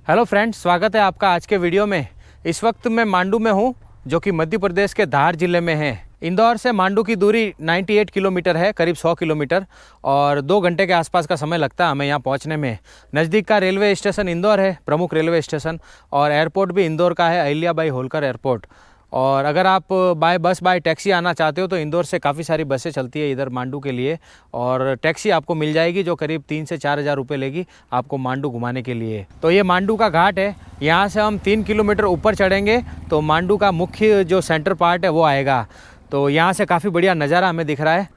Hello friends, स्वागत है आपका आज के वीडियो में। इस वक्त मैं मांडू में हूँ, जो कि मध्य प्रदेश के धार जिले में है। इंदौर से मांडू की दूरी 98 किलोमीटर है, करीब 100 किलोमीटर, और 2 घंटे के आसपास का समय लगता है हमें यहाँ पहुँचने में। नज़दीक का रेलवे स्टेशन इंदौर है, प्रमुख रेलवे स्टेशन, और एयरपोर्ट भी इंदौर का है, अहिल्याबाई होलकर एयरपोर्ट। और अगर आप बाय टैक्सी आना चाहते हो तो इंदौर से काफ़ी सारी बसें चलती है इधर मांडू के लिए, और टैक्सी आपको मिल जाएगी जो करीब 3 से 4 हज़ार रुपये लेगी आपको मांडू घुमाने के लिए। तो ये मांडू का घाट है, यहाँ से हम 3 किलोमीटर ऊपर चढ़ेंगे तो मांडू का मुख्य जो सेंटर पार्ट है वो आएगा। तो यहाँ से काफ़ी बढ़िया नज़ारा हमें दिख रहा है।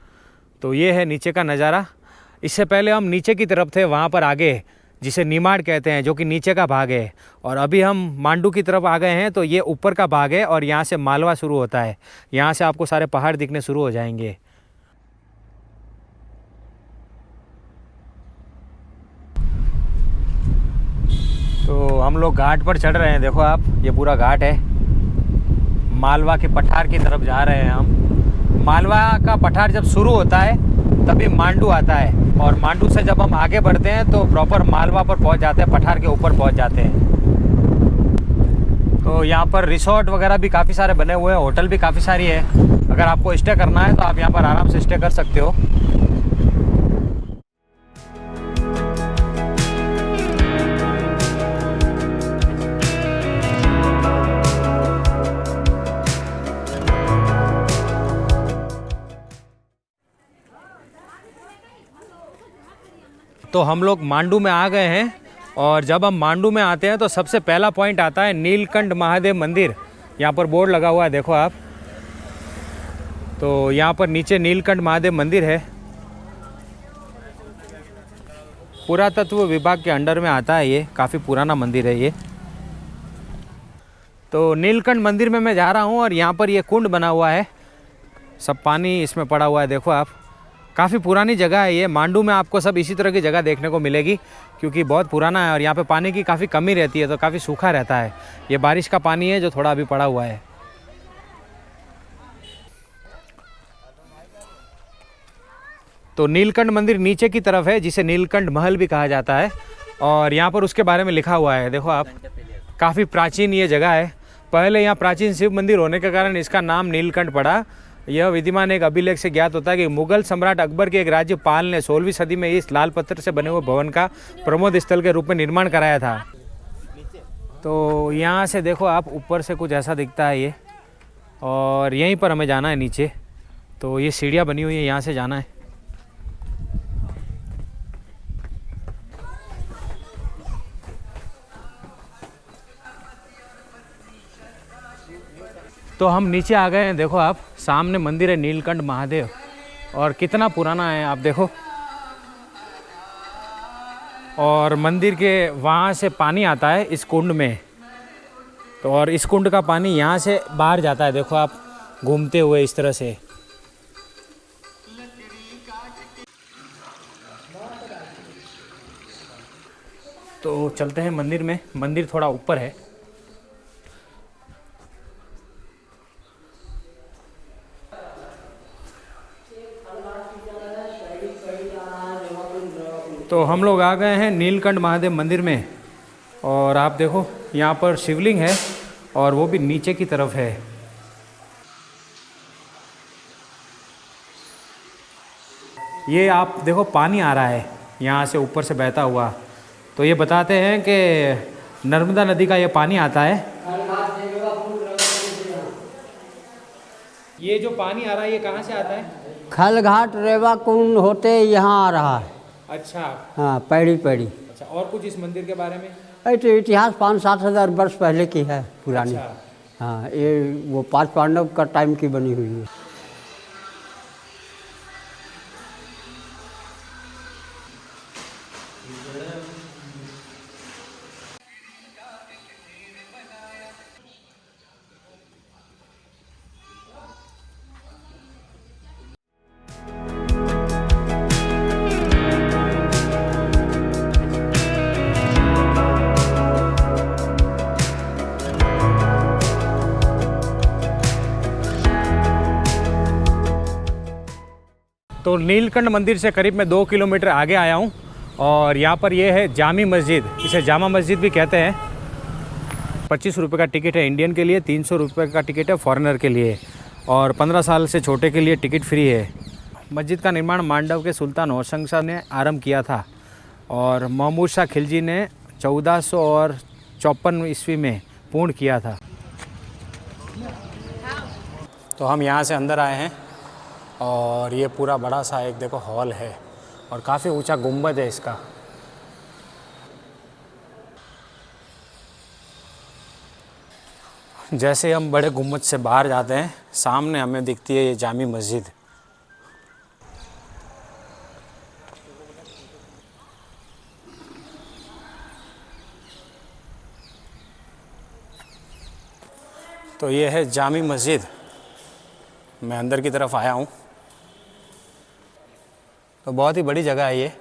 तो ये है नीचे का नज़ारा। इससे पहले हम नीचे की तरफ थे, वहाँ पर आगे जिसे निमाड़ कहते हैं, जो कि नीचे का भाग है, और अभी हम मांडू की तरफ आ गए हैं तो ये ऊपर का भाग है, और यहाँ से मालवा शुरू होता है। यहाँ से आपको सारे पहाड़ दिखने शुरू हो जाएंगे। तो हम लोग घाट पर चढ़ रहे हैं, देखो आप, ये पूरा घाट है। मालवा के पठार की तरफ जा रहे हैं हम। मालवा का पठार जब शुरू होता है तभी मांडू आता है, और मांडू से जब हम आगे बढ़ते हैं तो प्रॉपर मालवा पर पहुंच जाते हैं, पठार के ऊपर पहुंच जाते हैं। तो यहाँ पर रिसोर्ट वगैरह भी काफ़ी सारे बने हुए हैं, होटल भी काफ़ी सारी है। अगर आपको स्टे करना है तो आप यहाँ पर आराम से स्टे कर सकते हो। तो हम लोग मांडू में आ गए हैं, और जब हम मांडू में आते हैं तो सबसे पहला पॉइंट आता है नीलकंठ महादेव मंदिर। यहाँ पर बोर्ड लगा हुआ है, देखो आप। तो यहाँ पर नीचे नीलकंठ महादेव मंदिर है, पुरातत्व विभाग के अंडर में आता है। ये काफ़ी पुराना मंदिर है ये। तो नीलकंठ मंदिर में मैं जा रहा हूँ, और यहाँ पर ये कुंड बना हुआ है, सब पानी इसमें पड़ा हुआ है, देखो आप। काफ़ी पुरानी जगह है ये। मांडू में आपको सब इसी तरह की जगह देखने को मिलेगी, क्योंकि बहुत पुराना है और यहाँ पे पानी की काफ़ी कमी रहती है, तो काफ़ी सूखा रहता है। ये बारिश का पानी है जो थोड़ा अभी पड़ा हुआ है। तो नीलकंठ मंदिर नीचे की तरफ है, जिसे नीलकंठ महल भी कहा जाता है, और यहाँ पर उसके बारे में लिखा हुआ है, देखो आप। काफ़ी प्राचीन ये जगह है। पहले यहाँ प्राचीन शिव मंदिर होने के कारण इसका नाम नीलकंठ पड़ा। यह विद्यमान एक अभिलेख से ज्ञात होता है कि मुगल सम्राट अकबर के एक राज्यपाल ने 16वीं सदी में इस लाल पत्थर से बने हुए भवन का प्रमोद स्थल के रूप में निर्माण कराया था। तो यहाँ से देखो आप, ऊपर से कुछ ऐसा दिखता है ये, और यहीं पर हमें जाना है नीचे। तो ये सीढ़ियाँ बनी हुई है, यहाँ से जाना है। तो हम नीचे आ गए हैं, देखो आप, सामने मंदिर है नीलकंठ महादेव, और कितना पुराना है आप देखो। और मंदिर के वहाँ से पानी आता है इस कुंड में, तो और इस कुंड का पानी यहाँ से बाहर जाता है, देखो आप, घूमते हुए इस तरह से। तो चलते हैं मंदिर में। मंदिर थोड़ा ऊपर है। तो हम लोग आ गए हैं नीलकंठ महादेव मंदिर में, और आप देखो यहाँ पर शिवलिंग है, और वो भी नीचे की तरफ है। ये आप देखो, पानी आ रहा है यहाँ से ऊपर से बहता हुआ। तो ये बताते हैं कि नर्मदा नदी का ये पानी आता है। ये जो पानी आ रहा है ये कहाँ से आता है? खलघाट रेवा कुंड होते यहाँ आ रहा है। अच्छा। हाँ, पैड़ी। अच्छा, और कुछ इस मंदिर के बारे में? तो इतिहास 5-7 हज़ार वर्ष पहले की है, पुरानी। अच्छा। हाँ, ये वो 5 पांडव का टाइम की बनी हुई है। तो नीलकंठ मंदिर से करीब मैं 2 किलोमीटर आगे आया हूँ, और यहाँ पर ये है जामी मस्जिद, इसे जामा मस्जिद भी कहते हैं। 25 रुपये का टिकट है इंडियन के लिए, 300 रुपये का टिकट है फॉरेनर के लिए, और 15 साल से छोटे के लिए टिकट फ्री है। मस्जिद का निर्माण मांडव के सुल्तान होशंग शाह ने आरंभ किया था और महमूद शाह खिलजी ने 1454 ईस्वी में पूर्ण किया था। तो हम यहाँ से अंदर आए हैं और ये पूरा बड़ा सा एक देखो हॉल है और काफ़ी ऊंचा गुंबद है इसका। जैसे हम बड़े गुंबद से बाहर जाते हैं, सामने हमें दिखती है ये जामी मस्जिद। तो ये है जामी मस्जिद। मैं अंदर की तरफ आया हूँ। तो बहुत ही बड़ी जगह है ये।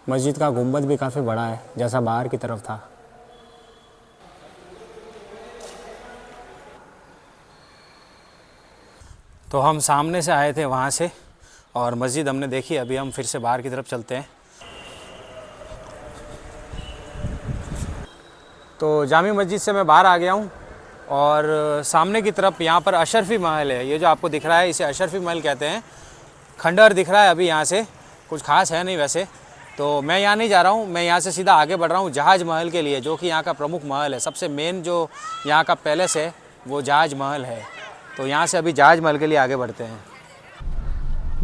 मस्जिद का गुंबद भी काफ़ी बड़ा है, जैसा बाहर की तरफ था। तो हम सामने से आए थे वहाँ से और मस्जिद हमने देखी। अभी हम फिर से बाहर की तरफ चलते हैं। तो जामी मस्जिद से मैं बाहर आ गया हूँ और सामने की तरफ यहाँ पर अशरफी महल है। ये जो आपको दिख रहा है इसे अशरफी महल कहते हैं। खंडहर दिख रहा है अभी यहाँ से, कुछ खास है नहीं वैसे। तो मैं यहाँ नहीं जा रहा हूँ, मैं यहाँ से सीधा आगे बढ़ रहा हूँ जहाज महल के लिए, जो कि यहाँ का प्रमुख महल है। सबसे मेन जो यहाँ का पैलेस है वो जहाज महल है। तो यहाँ से अभी जहाज महल के लिए आगे बढ़ते हैं।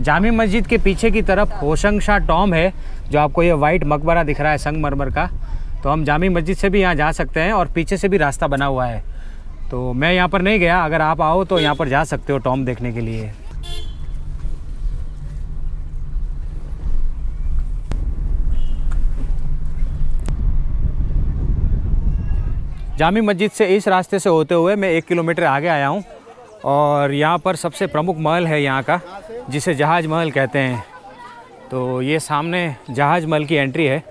जामी मस्जिद के पीछे की तरफ होशंग शाह टॉम है, जो आपको ये वाइट मकबरा दिख रहा है संगमरमर का। तो हम जामी मस्जिद से भी यहाँ जा सकते हैं और पीछे से भी रास्ता बना हुआ है। तो मैं यहाँ पर नहीं गया, अगर आप आओ तो यहाँ पर जा सकते हो टॉम देखने के लिए। जामी मस्जिद से इस रास्ते से होते हुए मैं 1 किलोमीटर आगे आया हूँ और यहाँ पर सबसे प्रमुख महल है यहाँ का, जिसे जहाज महल कहते हैं। तो ये सामने जहाज महल की एंट्री है।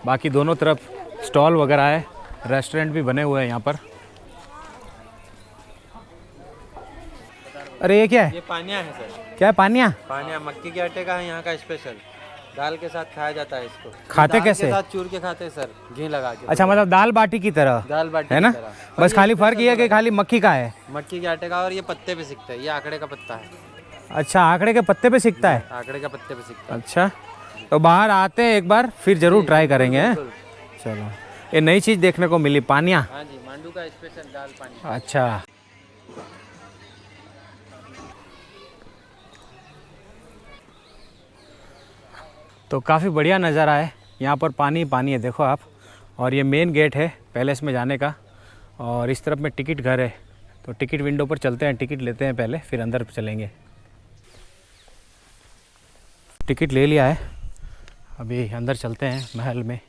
बाकी दोनों तरफ स्टॉल वगैरह है, रेस्टोरेंट भी बने हुए हैं यहाँ पर। अरे ये क्या है? ये पानिया है सर। क्या है पानिया? पानिया मक्की के आटे का है यहाँ का स्पेशल। दाल के साथ खाया जाता है इसको। खाते दाल कैसे? के साथ चूर के खाते हैं सर, घी लगा के। अच्छा, मतलब दाल बाटी की तरह दाल बाटी है ना? की तरह। बस खाली फर्क ये है कि खाली मक्की का है। मक्की के आटे का, और ये पत्ते पे सिकता है। ये आंकड़े का पत्ता है। अच्छा, आंकड़े के पत्ते पे सिकता है। आंकड़े का पत्ते पे सिकता है। अच्छा, तो बाहर आते हैं एक बार, फिर जरूर ट्राई करेंगे। हैं? बिल्कुल। चलो, ये नई चीज़ देखने को मिली, पानिया। हाँ जी, मांडू का स्पेशल दाल पानी। अच्छा, तो काफ़ी बढ़िया नज़ारा है यहाँ पर। पानी पानी है देखो आप। और ये मेन गेट है पैलेस में जाने का, और इस तरफ में टिकट घर है। तो टिकट विंडो पर चलते हैं, टिकट लेते हैं पहले, फिर अंदर चलेंगे। टिकट ले लिया है, अभी अंदर चलते हैं महल में।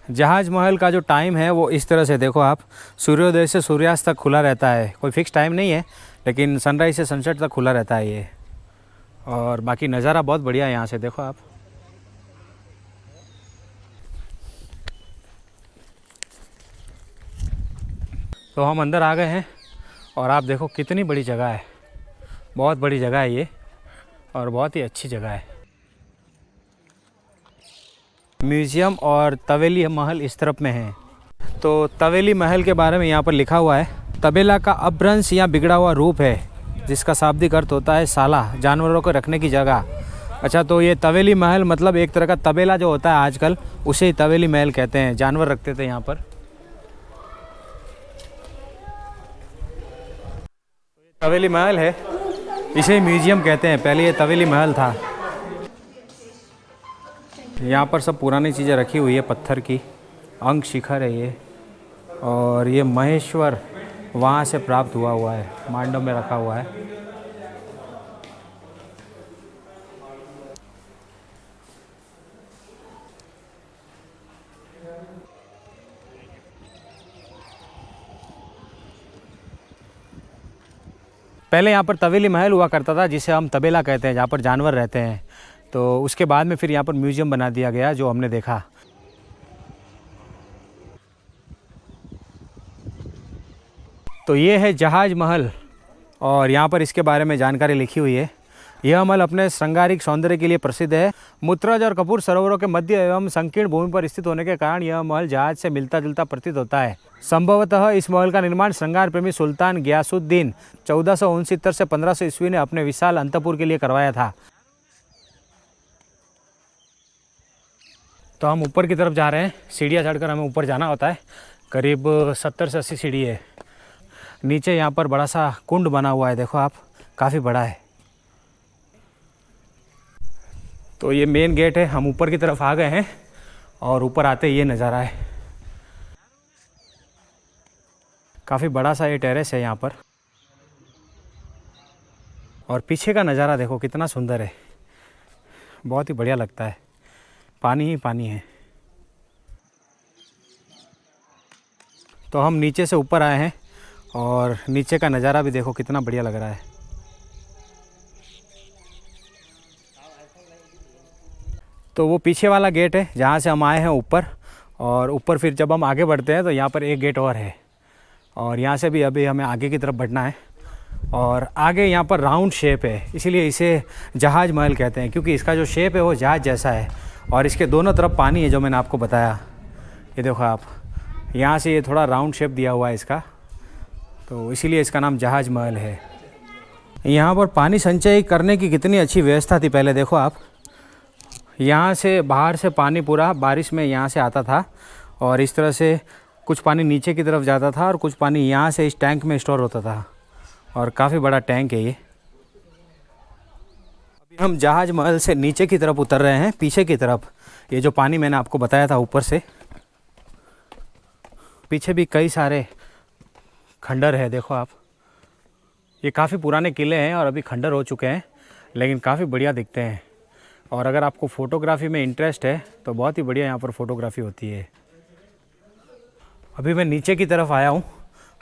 जहाज महल का जो टाइम है वो इस तरह से देखो आप, सूर्योदय से सूर्यास्त तक खुला रहता है। कोई फिक्स टाइम नहीं है, लेकिन सनराइज से सनसेट तक खुला रहता है ये। और बाकी नज़ारा बहुत बढ़िया है यहाँ से, देखो आप। तो हम अंदर आ गए हैं और आप देखो कितनी बड़ी जगह है। बहुत बड़ी जगह है ये और बहुत ही अच्छी जगह है। म्यूज़ियम और तवेली महल इस तरफ में है। तो तवेली महल के बारे में यहाँ पर लिखा हुआ है, तबेला का अपभ्रंश या बिगड़ा हुआ रूप है, जिसका शाब्दिक अर्थ होता है साला, जानवरों को रखने की जगह। अच्छा, तो ये तवेली महल मतलब एक तरह का तबेला जो होता है आजकल, उसे ही तवेली महल कहते हैं। जानवर रखते थे यहाँ पर। तवेली महल है, इसे म्यूज़ियम कहते हैं। पहले ये तवेली महल था। यहाँ पर सब पुरानी चीज़ें रखी हुई है, पत्थर की। अंक शिखर है ये, और ये महेश्वर वहाँ से प्राप्त हुआ है, मांडव में रखा हुआ है। पहले यहाँ पर तवेली महल हुआ करता था, जिसे हम तबेला कहते हैं, जहाँ पर जानवर रहते हैं। तो उसके बाद में फिर यहाँ पर म्यूज़ियम बना दिया गया, जो हमने देखा। तो ये है जहाज महल और यहाँ पर इसके बारे में जानकारी लिखी हुई है। यह महल अपने श्रृंगारिक सौंदर्य के लिए प्रसिद्ध है। मुत्रज और कपूर सरोवरों के मध्य एवं संकीर्ण भूमि पर स्थित होने के कारण यह महल जहाज से मिलता जुलता प्रतीत होता है। संभवतः इस महल का निर्माण श्रृंगार प्रेमी सुल्तान गियासुद्दीन 1469 से 1500 ईस्वी ने अपने विशाल अंतपुर के लिए करवाया था। तो हम ऊपर की तरफ जा रहे हैं। सीढ़ियाँ चढ़कर हमें ऊपर जाना होता है। करीब 70 से 80 सीढ़ी है। नीचे यहाँ पर बड़ा सा कुंड बना हुआ है, देखो आप, काफ़ी बड़ा है। तो ये मेन गेट है। हम ऊपर की तरफ आ गए हैं और ऊपर आते ही ये नज़ारा है। काफ़ी बड़ा सा ये टेरेस है यहाँ पर। और पीछे का नज़ारा देखो कितना सुंदर है, बहुत ही बढ़िया लगता है। पानी ही पानी है। तो हम नीचे से ऊपर आए हैं और नीचे का नज़ारा भी देखो कितना बढ़िया लग रहा है। तो वो पीछे वाला गेट है जहाँ से हम आए हैं ऊपर। और ऊपर फिर जब हम आगे बढ़ते हैं तो यहाँ पर एक गेट और है और यहाँ से भी अभी हमें आगे की तरफ बढ़ना है। और आगे यहाँ पर राउंड शेप है, इसीलिए इसे जहाज महल कहते हैं, क्योंकि इसका जो शेप है वो जहाज जैसा है और इसके दोनों तरफ पानी है, जो मैंने आपको बताया। ये देखो आप, यहाँ से ये थोड़ा राउंड शेप दिया हुआ है इसका, तो इसीलिए इसका नाम जहाज महल है। यहाँ पर पानी संचय करने की कितनी अच्छी व्यवस्था थी पहले, देखो आप। यहाँ से बाहर से पानी पूरा बारिश में यहाँ से आता था और इस तरह से कुछ पानी नीचे की तरफ जाता था और कुछ पानी यहाँ से इस टैंक में स्टोर होता था। और काफ़ी बड़ा टैंक है ये। अभी हम जहाज महल से नीचे की तरफ उतर रहे हैं, पीछे की तरफ। ये जो पानी मैंने आपको बताया था ऊपर से, पीछे भी कई सारे खंडर है, देखो आप। ये काफ़ी पुराने किले हैं और अभी खंडर हो चुके हैं, लेकिन काफ़ी बढ़िया दिखते हैं। और अगर आपको फ़ोटोग्राफ़ी में इंटरेस्ट है तो बहुत ही बढ़िया यहाँ पर फ़ोटोग्राफ़ी होती है। अभी मैं नीचे की तरफ आया हूँ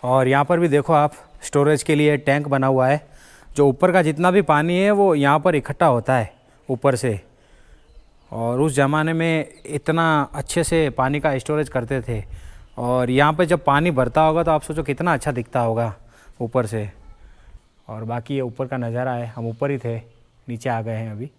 और यहाँ पर भी देखो आप, स्टोरेज के लिए टैंक बना हुआ है। जो ऊपर का जितना भी पानी है वो यहाँ पर इकट्ठा होता है ऊपर से। और उस ज़माने में इतना अच्छे से पानी का स्टोरेज करते थे। और यहाँ पे जब पानी भरता होगा तो आप सोचो कितना अच्छा दिखता होगा ऊपर से। और बाकी ये ऊपर का नज़ारा है। हम ऊपर ही थे, नीचे आ गए हैं अभी।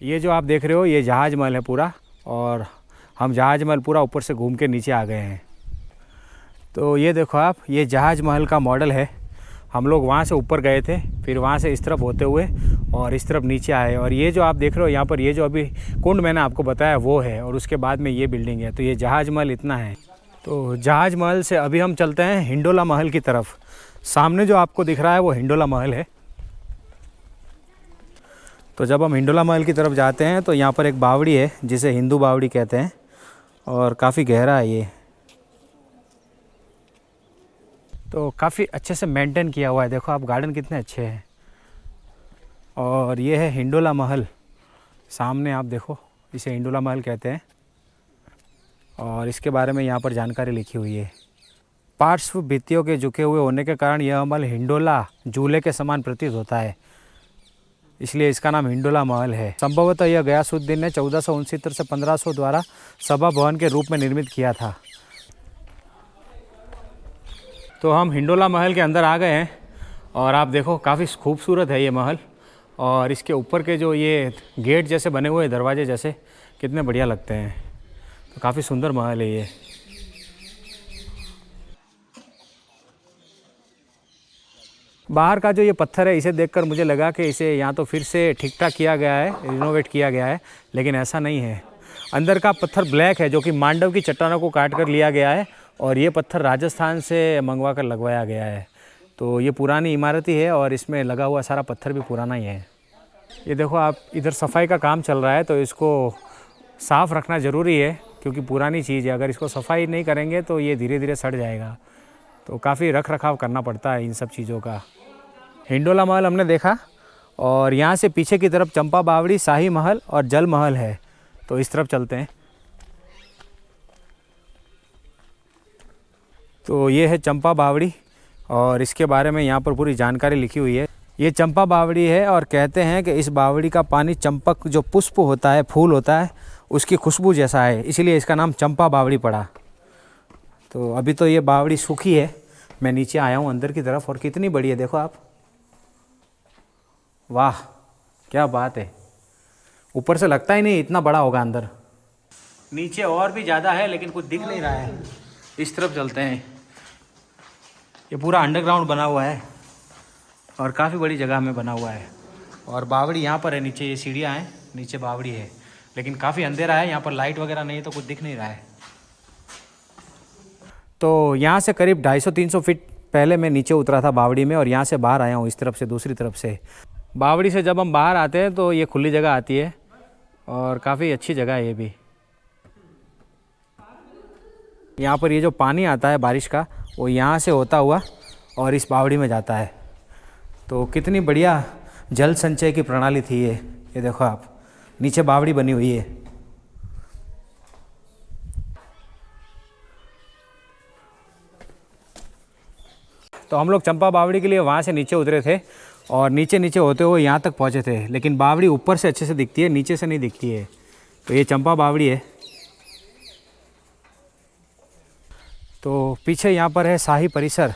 ये जो आप देख रहे हो ये जहाज महल है पूरा। और हम जहाज महल पूरा ऊपर से घूम के नीचे आ गए हैं। तो ये देखो आप, ये जहाज महल का मॉडल है। हम लोग वहाँ से ऊपर गए थे, फिर वहाँ से इस तरफ होते हुए और इस तरफ नीचे आए। और ये जो आप देख रहे हो यहाँ पर, ये जो अभी कुंड मैंने आपको बताया वो है, और उसके बाद में ये बिल्डिंग है। तो ये जहाज महल इतना है। तो जहाज महल से अभी हम चलते हैं हिंडोला महल की तरफ। सामने जो आपको दिख रहा है वो हिंडोला महल है। तो जब हम हिंडोला महल की तरफ जाते हैं तो यहाँ पर एक बावड़ी है जिसे हिंदू बावड़ी कहते हैं, और काफ़ी गहरा है ये। तो काफ़ी अच्छे से मेंटेन किया हुआ है, देखो आप गार्डन कितने अच्छे हैं। और ये है हिंडोला महल, सामने आप देखो, इसे हिंडोला महल कहते हैं। और इसके बारे में यहाँ पर जानकारी लिखी हुई है। पार्श्व भित्तियों के झुके हुए होने के कारण यह महल हिंडोला झूले के समान प्रतीत होता है, इसलिए इसका नाम हिंडोला महल है। संभवतः यह गयासुद्दीन ने 1469 से 1500 द्वारा सभा भवन के रूप में निर्मित किया था। तो हम हिंडोला महल के अंदर आ गए हैं और आप देखो काफ़ी खूबसूरत है ये महल। और इसके ऊपर के जो ये गेट जैसे बने हुए दरवाजे जैसे, कितने बढ़िया लगते हैं। तो काफ़ी सुंदर महल है ये। बाहर का जो ये पत्थर है, इसे देखकर मुझे लगा कि इसे यहाँ तो फिर से ठीक ठाक किया गया है, रिनोवेट किया गया है, लेकिन ऐसा नहीं है। अंदर का पत्थर ब्लैक है, जो कि मांडव की चट्टानों को काट कर लिया गया है, और ये पत्थर राजस्थान से मंगवा कर लगवाया गया है। तो ये पुरानी इमारत ही है और इसमें लगा हुआ सारा पत्थर भी पुराना ही है। ये देखो आप, इधर सफाई का काम चल रहा है, तो इसको साफ़ रखना ज़रूरी है, क्योंकि पुरानी चीज़ है। अगर इसको सफाई नहीं करेंगे तो ये धीरे धीरे सड़ जाएगा। तो काफ़ी रख रखाव करना पड़ता है इन सब चीज़ों का। हिंडोला महल हमने देखा, और यहाँ से पीछे की तरफ चंपा बावड़ी, शाही महल और जल महल है। तो इस तरफ चलते हैं। तो ये है चंपा बावड़ी और इसके बारे में यहाँ पर पूरी जानकारी लिखी हुई है। ये चंपा बावड़ी है और कहते हैं कि इस बावड़ी का पानी चंपक जो पुष्प होता है, फूल होता है, उसकी खुशबू जैसा है, इसीलिए इसका नाम चंपा बावड़ी पड़ा। तो अभी तो ये बावड़ी सूखी है। मैं नीचे आया हूँ अंदर की तरफ और कितनी बड़ी है देखो आप। वाह क्या बात है, ऊपर से लगता ही नहीं इतना बड़ा होगा अंदर। नीचे और भी ज़्यादा है लेकिन कुछ दिख नहीं रहा है। इस तरफ चलते हैं। ये पूरा अंडरग्राउंड बना हुआ है और काफ़ी बड़ी जगह में बना हुआ है। और बावड़ी यहाँ पर है, नीचे ये सीढ़ियाँ हैं, नीचे बावड़ी है, लेकिन काफ़ी अंधेरा है, यहाँ पर लाइट वगैरह नहीं है तो कुछ दिख नहीं रहा है। तो यहाँ से करीब 250-300 फीट पहले मैं नीचे उतरा था बावड़ी में और यहाँ से बाहर आया हूँ इस तरफ से, दूसरी तरफ से। बावड़ी से जब हम बाहर आते हैं तो ये खुली जगह आती है और काफ़ी अच्छी जगह है ये भी। यहाँ पर ये जो पानी आता है बारिश का, वो यहाँ से होता हुआ और इस बावड़ी में जाता है। तो कितनी बढ़िया जल संचय की प्रणाली थी ये देखो आप, नीचे बावड़ी बनी हुई है। तो हम लोग चंपा बावड़ी के लिए वहाँ से नीचे उतरे थे और नीचे नीचे होते हुए यहाँ तक पहुँचे थे, लेकिन बावड़ी ऊपर से अच्छे से दिखती है, नीचे से नहीं दिखती है। तो ये चंपा बावड़ी है। तो पीछे यहाँ पर है शाही परिसर।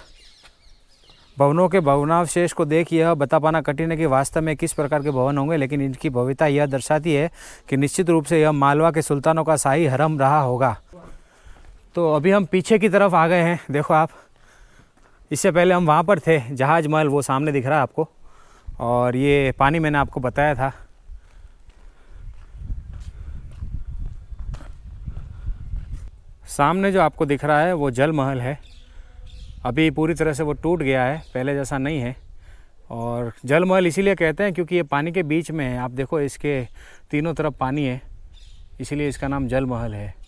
भवनों के भवनावशेष को देख यह बता पाना कठिन है कि वास्तव में किस प्रकार के भवन होंगे, लेकिन इनकी भव्यता यह दर्शाती है कि निश्चित रूप से यह मालवा के सुल्तानों का शाही हरम रहा होगा। तो अभी हम पीछे की तरफ आ गए हैं, देखो आप। इससे पहले हम वहाँ पर थे, जहाज महल वो सामने दिख रहा है आपको, और ये पानी मैंने आपको बताया था। सामने जो आपको दिख रहा है वो जल महल है। अभी पूरी तरह से वो टूट गया है, पहले जैसा नहीं है। और जल महल इसीलिए कहते हैं क्योंकि ये पानी के बीच में है। आप देखो इसके तीनों तरफ पानी है, इसीलिए इसका नाम जल महल है।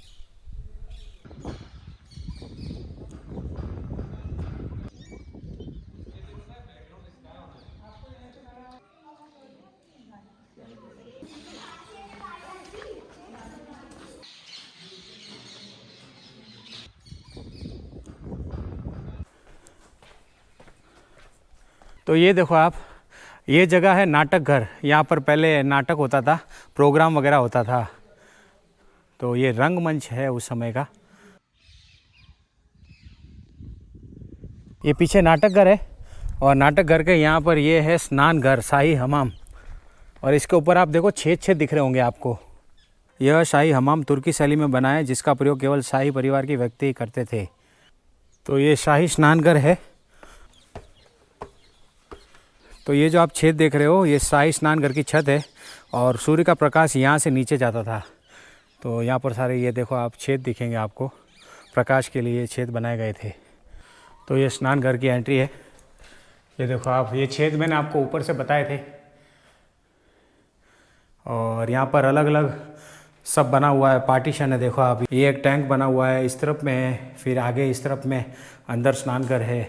तो ये देखो आप, ये जगह है नाटक घर। यहाँ पर पहले नाटक होता था, प्रोग्राम वगैरह होता था। तो ये रंगमंच है उस समय का। ये पीछे नाटक घर है और नाटक घर के यहाँ पर ये है स्नान घर, शाही हमाम। और इसके ऊपर आप देखो छेद छेद दिख रहे होंगे आपको। यह शाही हमाम तुर्की शैली में बना है, जिसका प्रयोग केवल शाही परिवार के व्यक्ति ही करते थे। तो ये शाही स्नान घर है। तो ये जो आप छेद देख रहे हो, ये शाही स्नान घर की छत है और सूर्य का प्रकाश यहाँ से नीचे जाता था। तो यहाँ पर सारे ये देखो आप छेद दिखेंगे आपको, प्रकाश के लिए छेद बनाए गए थे। तो ये स्नान घर की एंट्री है। ये देखो आप, ये छेद मैंने आपको ऊपर से बताए थे। और यहाँ पर अलग अलग सब बना हुआ है, पार्टीशन है। देखो आप, ये एक टैंक बना हुआ है, इस तरफ में है, फिर आगे इस तरफ में अंदर स्नान घर है।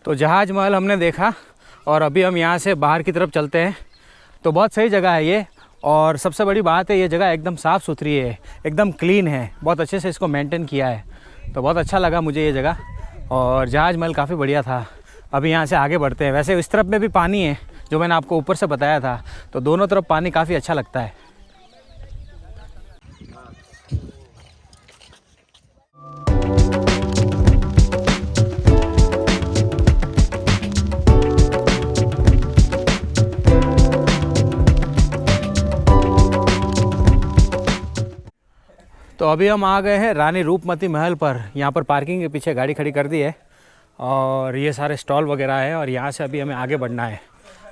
तो जहाज महल हमने देखा और अभी हम यहाँ से बाहर की तरफ चलते हैं। तो बहुत सही जगह है ये, और सबसे बड़ी बात है ये जगह एकदम साफ़ सुथरी है, एकदम क्लीन है, बहुत अच्छे से इसको मेंटेन किया है। तो बहुत अच्छा लगा मुझे ये जगह, और जहाज महल काफ़ी बढ़िया था। अभी यहाँ से आगे बढ़ते हैं। वैसे इस तरफ में भी पानी है, जो मैंने आपको ऊपर से बताया था। तो दोनों तरफ पानी काफ़ी अच्छा लगता है। तो अभी हम आ गए हैं रानी रूपमती महल पर। यहाँ पर पार्किंग के पीछे गाड़ी खड़ी कर दी है और ये सारे स्टॉल वगैरह है, और यहाँ से अभी हमें आगे बढ़ना है।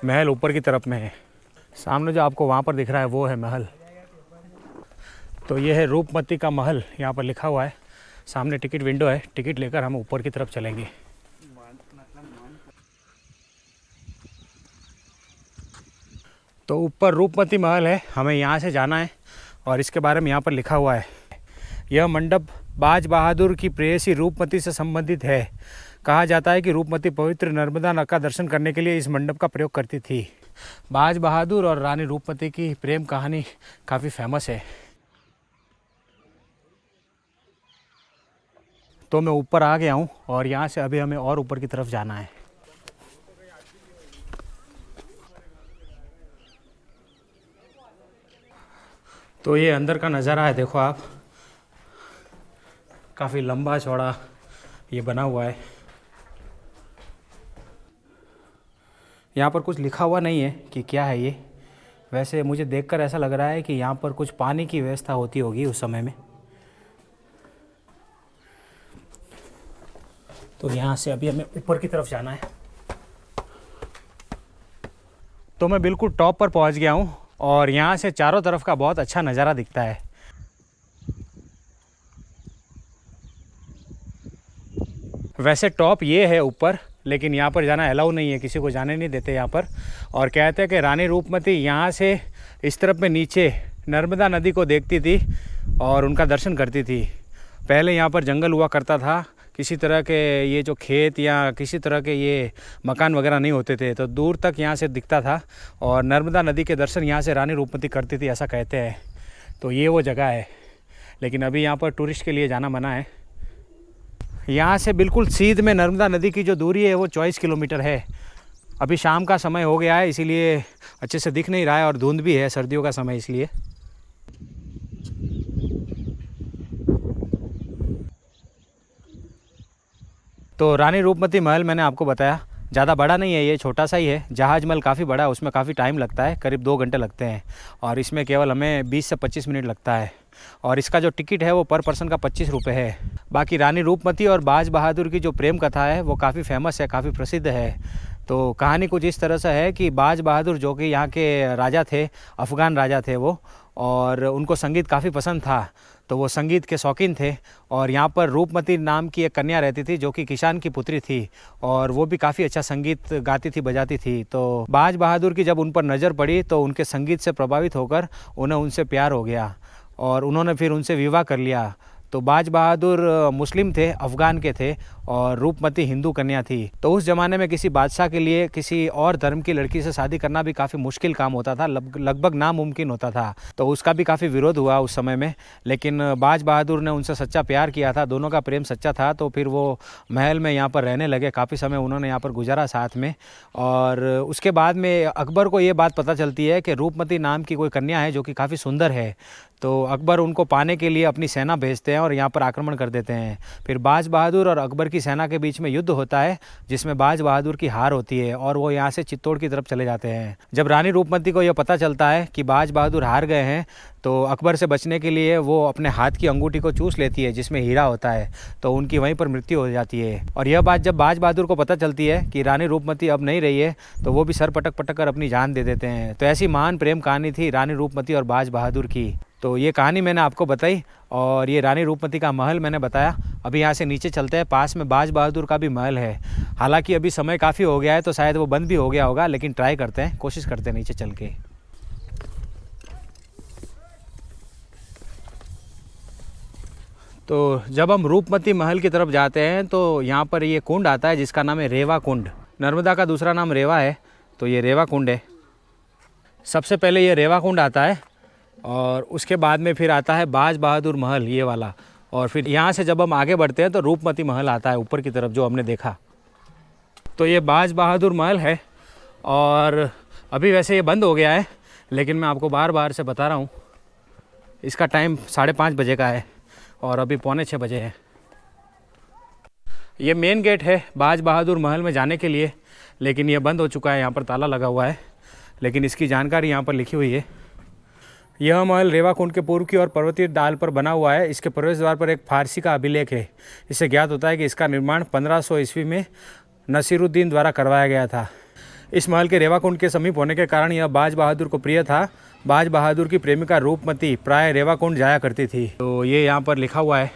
महल ऊपर की तरफ में है। सामने जो आपको वहाँ पर दिख रहा है वो है महल। तो ये है रूपमती का महल, यहाँ पर लिखा हुआ है। सामने टिकट विंडो है, टिकट लेकर हम ऊपर की तरफ चलेंगे। तो ऊपर रूपमती महल है, हमें यहाँ से जाना है और इसके बारे में यहाँ पर लिखा हुआ है। यह मंडप बाज बहादुर की प्रेयसी रूपमती से संबंधित है। कहा जाता है कि रूपमती पवित्र नर्मदा नदी का दर्शन करने के लिए इस मंडप का प्रयोग करती थी। बाज बहादुर और रानी रूपमती की प्रेम कहानी काफ़ी फेमस है। तो मैं ऊपर आ गया हूँ और यहाँ से अभी हमें और ऊपर की तरफ जाना है। तो ये अंदर का नज़ारा है, देखो आप, काफ़ी लंबा चौड़ा ये बना हुआ है। यहाँ पर कुछ लिखा हुआ नहीं है कि क्या है ये। वैसे मुझे देखकर ऐसा लग रहा है कि यहाँ पर कुछ पानी की व्यवस्था होती होगी उस समय में। तो यहाँ से अभी हमें ऊपर की तरफ जाना है। तो मैं बिल्कुल टॉप पर पहुँच गया हूँ और यहाँ से चारों तरफ का बहुत अच्छा नज़ारा दिखता है। वैसे टॉप ये है ऊपर, लेकिन यहाँ पर जाना अलाउ नहीं है, किसी को जाने नहीं देते यहाँ पर। और कहते हैं कि रानी रूपमती यहाँ से इस तरफ में नीचे नर्मदा नदी को देखती थी और उनका दर्शन करती थी। पहले यहाँ पर जंगल हुआ करता था, किसी तरह के ये जो खेत या किसी तरह के ये मकान वगैरह नहीं होते थे, तो दूर तक यहाँ से दिखता था और नर्मदा नदी के दर्शन यहाँ से रानी रूपमती करती थी, ऐसा कहते हैं। तो ये वो जगह है, लेकिन अभी यहाँ पर टूरिस्ट के लिए जाना मना है। यहाँ से बिल्कुल सीध में नर्मदा नदी की जो दूरी है वो 24 किलोमीटर है। अभी शाम का समय हो गया है, इसीलिए अच्छे से दिख नहीं रहा है और धुंध भी है, सर्दियों का समय इसलिए। तो रानी रूपमती महल मैंने आपको बताया, ज़्यादा बड़ा नहीं है, ये छोटा सा ही है। जहाज महल काफ़ी बड़ा है, उसमें काफ़ी टाइम लगता है, करीब 2 घंटे लगते हैं और इसमें केवल हमें 20 से 25 मिनट लगता है। और इसका जो टिकट है वो पर पर्सन का 25 रुपये है। बाकी रानी रूपमती और बाज बहादुर की जो प्रेम कथा है वो काफ़ी फेमस है, काफ़ी प्रसिद्ध है। तो कहानी कुछ इस तरह से है कि बाज बहादुर जो कि यहाँ के राजा थे, अफ़गान राजा थे वो, और उनको संगीत काफ़ी पसंद था, तो वो संगीत के शौकीन थे। और यहाँ पर रूपमती नाम की एक कन्या रहती थी जो कि किसान की पुत्री थी और वो भी काफ़ी अच्छा संगीत गाती थी, बजाती थी। तो बाज बहादुर की जब उन पर नज़र पड़ी तो उनके संगीत से प्रभावित होकर उन्हें उनसे प्यार हो गया और उन्होंने फिर उनसे विवाह कर लिया। तो बाज बहादुर मुस्लिम थे, अफ़गान के थे, और रूपमती हिंदू कन्या थी। तो उस ज़माने में किसी बादशाह के लिए किसी और धर्म की लड़की से शादी करना भी काफ़ी मुश्किल काम होता था, लगभग नामुमकिन होता था। तो उसका भी काफ़ी विरोध हुआ उस समय में, लेकिन बाज बहादुर ने उनसे सच्चा प्यार किया था, दोनों का प्रेम सच्चा था। तो फिर वो महल में यहाँ पर रहने लगे, काफ़ी समय उन्होंने यहाँ पर गुजारा साथ में। और उसके बाद में अकबर को ये बात पता चलती है कि रूपमती नाम की कोई कन्या है जो कि काफ़ी सुंदर है। तो अकबर उनको पाने के लिए अपनी सेना भेजते हैं और यहाँ पर आक्रमण कर देते हैं। फिर बाज बहादुर और अकबर की सेना के बीच में युद्ध होता है, जिसमें बाज बहादुर की हार होती है और वो यहाँ से चित्तौड़ की तरफ चले जाते हैं। जब रानी रूपमती को यह पता चलता है कि बाज बहादुर हार गए हैं, तो अकबर से बचने के लिए वो अपने हाथ की अंगूठी को चूस लेती है जिसमें हीरा होता है, तो उनकी वहीं पर मृत्यु हो जाती है। और यह बात जब बाज बहादुर को पता चलती है कि रानी रूपमती अब नहीं रही है, तो वो भी सर पटक पटक कर अपनी जान दे देते हैं। तो ऐसी महान प्रेम कहानी थी रानी रूपमती और बाज बहादुर की। तो ये कहानी मैंने आपको बताई और ये रानी रूपमती का महल मैंने बताया। अभी यहाँ से नीचे चलते हैं, पास में बाज बहादुर का भी महल है। हालांकि अभी समय काफ़ी हो गया है तो शायद वो बंद भी हो गया होगा, लेकिन ट्राई करते हैं, कोशिश करते हैं नीचे चल के। तो जब हम रूपमती महल की तरफ जाते हैं तो यहाँ पर ये कुंड आता है जिसका नाम है रेवा कुंड। नर्मदा का दूसरा नाम रेवा है, तो ये रेवा कुंड है। सबसे पहले ये रेवा कुंड आता है और उसके बाद में फिर आता है बाज बहादुर महल, ये वाला। और फिर यहाँ से जब हम आगे बढ़ते हैं तो रूपमती महल आता है ऊपर की तरफ, जो हमने देखा। तो ये बाज बहादुर महल है और अभी वैसे ये बंद हो गया है, लेकिन मैं आपको बार बार से बता रहा हूँ, इसका टाइम 5:30 बजे का है और अभी 5:45 बजे है। ये मेन गेट है बाज बहादुर महल में जाने के लिए, लेकिन ये बंद हो चुका है, यहाँ पर ताला लगा हुआ है, लेकिन इसकी जानकारी यहाँ पर लिखी हुई है। यह महल रेवा कुंड के पूर्व की ओर पर्वतीय डाल पर बना हुआ है। इसके प्रवेश द्वार पर एक फारसी का अभिलेख है। इससे ज्ञात होता है कि इसका निर्माण 1500 ईस्वी में नसीरुद्दीन द्वारा करवाया गया था। इस महल के रेवा कुंड के समीप होने के कारण यह बाज बहादुर को प्रिय था। बाज बहादुर की प्रेमिका रूपमती प्राय रेवा कुंड जाया करती थी। तो ये यहाँ पर लिखा हुआ है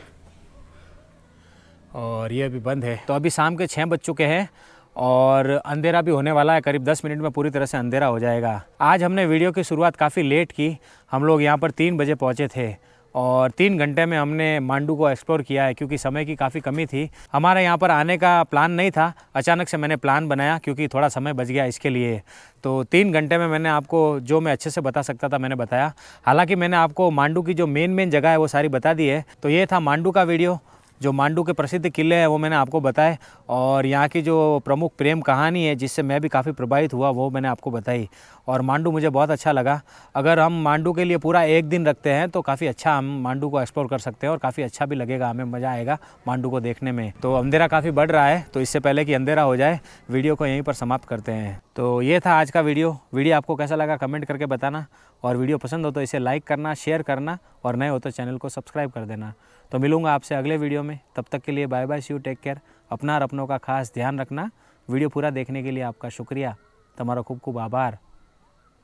और ये अभी बंद है। तो अभी शाम के 6 बज चुके हैं और अंधेरा भी होने वाला है, करीब 10 मिनट में पूरी तरह से अंधेरा हो जाएगा। आज हमने वीडियो की शुरुआत काफ़ी लेट की, हम लोग यहाँ पर 3 बजे पहुँचे थे और 3 घंटे में हमने मांडू को एक्सप्लोर किया है क्योंकि समय की काफ़ी कमी थी। हमारा यहाँ पर आने का प्लान नहीं था, अचानक से मैंने प्लान बनाया क्योंकि थोड़ा समय बच गया इसके लिए। तो 3 घंटे में मैंने आपको जो मैं अच्छे से बता सकता था मैंने बताया। हालांकि मैंने आपको मांडू की जो मेन जगह है वो सारी बता दी है। तो ये था मांडू का वीडियो। जो मांडू के प्रसिद्ध किले हैं वो मैंने आपको बताए और यहाँ की जो प्रमुख प्रेम कहानी है जिससे मैं भी काफ़ी प्रभावित हुआ वो मैंने आपको बताई। और मांडू मुझे बहुत अच्छा लगा। अगर हम मांडू के लिए पूरा 1 दिन रखते हैं तो काफ़ी अच्छा हम मांडू को एक्सप्लोर कर सकते हैं और काफ़ी अच्छा भी लगेगा, हमें मज़ा आएगा मांडू को देखने में। तो अंधेरा काफ़ी बढ़ रहा है, तो इससे पहले कि अंधेरा हो जाए वीडियो को यहीं पर समाप्त करते हैं। तो ये था आज का वीडियो आपको कैसा लगा कमेंट करके बताना, और वीडियो पसंद हो तो इसे लाइक करना, शेयर करना, और नए हो तो चैनल को सब्सक्राइब कर देना। तो मिलूंगा आपसे अगले वीडियो में, तब तक के लिए bye bye, see you, take care. अपना और अपनों का खास ध्यान रखना। वीडियो पूरा देखने के लिए आपका शुक्रिया, तुम्हारा खूब खूब आभार।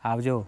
आवजो।